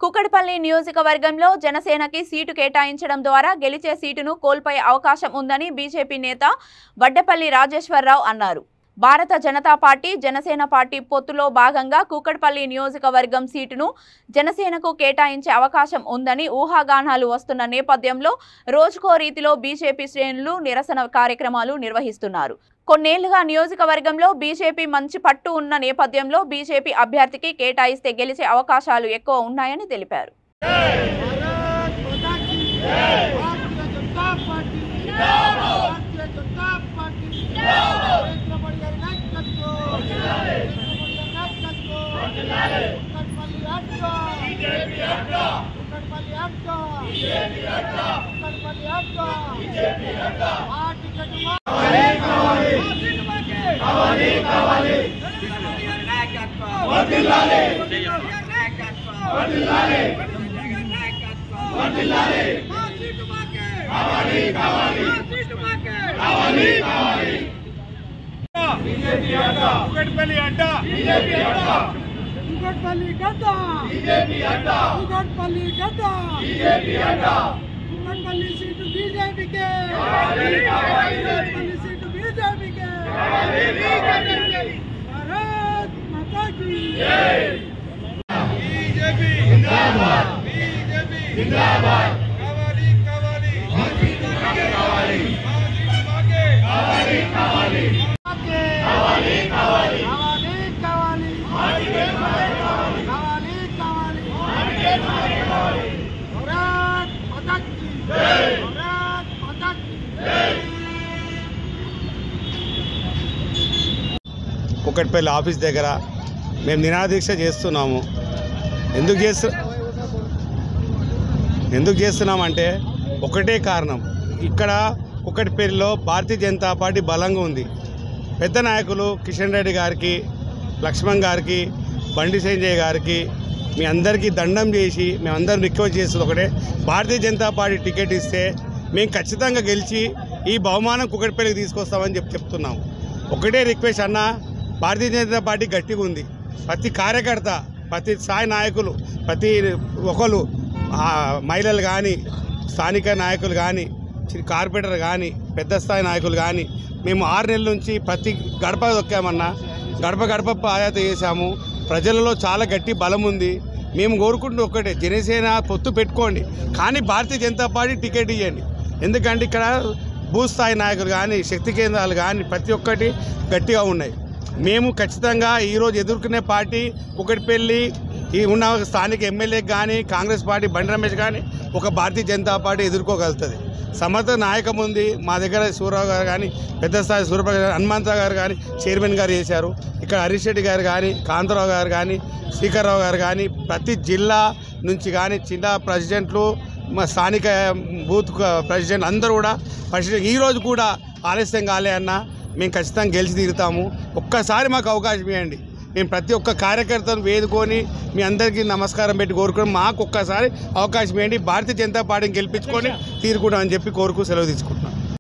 కుకట్పల్లి నియోజకవర్గంలో జనసేనకి సీటు కేటాయించడం ద్వారా గెలిచే సీటును కోల్పోయే అవకాశం ఉందని బీజేపీ నేత వడ్డెపల్లి రాజేశ్వరరావు అన్నారు. భారత జనతా పార్టీ జనసేన పార్టీ పొత్తులో భాగంగా కుకట్పల్లి నియోజకవర్గం సీటును జనసేనకు కేటాయించే అవకాశం ఉందని ఊహాగానాలు వస్తున్న నేపథ్యంలో రోజుకో రీతిలో బీజేపీ శ్రేణులు నిరసన కార్యక్రమాలు నిర్వహిస్తున్నారు. కొన్నేళ్లుగా నియోజకవర్గంలో బీజేపీ మంచి పట్టు ఉన్న నేపథ్యంలో బీజేపీ అభ్యర్థికి కేటాయిస్తే గెలిచే అవకాశాలు ఎక్కువ ఉన్నాయని తెలిపారు. కుకట్పల్లి గడ్డ బీజేపీ అడ్డ కుకట్పల్లి గడ్డ బీజేపీ అడ్డ కుకట్పల్లి సీటు బీజేపీకే కావాలి కావాలి కుకట్పల్లి సీటు బీజేపీకే కావాలి కావాలి భారత్ మాతా కీ జై బీజేపీ జిందాబాద్ బీజేపీ జిందాబాద్ కావాలి కావాలి కావాలి కావాలి కావాలి కుకట్పల్లి ఆఫీస్ దగ్గర మేము నిరాదీక్ష చేస్తున్నాము. ఎందుకు చేస్తున్నామంటే ఒకటే కారణం, ఇక్కడ కుకట్పల్లిలో భారతీయ జనతా పార్టీ బలంగా ఉంది. పెద్ద నాయకులు కిషన్ రెడ్డి గారికి, లక్ష్మణ్ గారికి, బండి సంజయ్ గారికి మీ అందరికీ దండం చేసి మేమందరం రిక్వెస్ట్ చేస్తుంది ఒకటే, భారతీయ జనతా పార్టీ టికెట్ ఇస్తే మేము ఖచ్చితంగా గెలిచి ఈ బహుమానం కుకట్పల్లికి తీసుకొస్తామని చెప్తున్నాము. ఒకటే రిక్వెస్ట్ అన్న, భారతీయ జనతా పార్టీ గట్టిగా ఉంది. ప్రతి కార్యకర్త, ప్రతి స్థాయి నాయకులు, ప్రతి ఒకరు మహిళలు కానీ, స్థానిక నాయకులు కానీ, కార్పొరేటర్ కానీ, పెద్ద స్థాయి నాయకులు కానీ మేము 6 నెలల నుంచి ప్రతి గడప దొక్కామన్నా, గడప గడప పాదయాత్ర చేశాము. ప్రజలలో చాలా గట్టి బలం ఉంది. మేము కోరుకుంటూ ఒక్కటే, జనసేన పొత్తు పెట్టుకోండి కానీ భారతీయ జనతా పార్టీ టికెట్ ఇవ్వండి. ఎందుకంటే ఇక్కడ భూస్థాయి నాయకులు కానీ, శక్తి కేంద్రాలు కానీ ప్రతి ఒక్కటి గట్టిగా ఉన్నాయి. మేము ఖచ్చితంగా ఈరోజు ఎదుర్కొనే పార్టీ కుకట్పల్లి ఈ ఉన్న స్థానిక ఎమ్మెల్యేకి కానీ, కాంగ్రెస్ పార్టీ బండి రమేష్ కానీ ఒక భారతీయ జనతా పార్టీ ఎదుర్కోగలుగుతుంది. సమర్థ నాయకం ఉంది మా దగ్గర. సూర్యరావు గారు కానీ, పెద్ద స్థాయి సూర్యప్రకాష్ గారు, హనుమంతరావు గారు కానీ చైర్మన్ గారు చేశారు. ఇక్కడ హరీష్ రెడ్డి గారు కానీ, కాంతారావు గారు కానీ, శ్రీకర్రావు గారు కానీ, ప్రతి జిల్లా నుంచి కానీ చిన్న ప్రెసిడెంట్లు, మా స్థానిక బూత్ ప్రెసిడెంట్ అందరూ కూడా ఈరోజు కూడా ఆలస్యం కాలే అన్న, మేము ఖచ్చితంగా గెలిచి తీరుతాము. ఒక్కసారి మాకు అవకాశం ఇవ్వండి. మేము ప్రతి ఒక్క కార్యకర్తను వేదుకొని మీ అందరికీ నమస్కారం పెట్టి కోరుకుని మాకు ఒక్కసారి అవకాశం ఇవ్వండి. భారతీయ జనతా పార్టీని గెలిపించుకొని తీరుకుంటామని చెప్పి కోరుకు సెలవు తీసుకుంటున్నాం.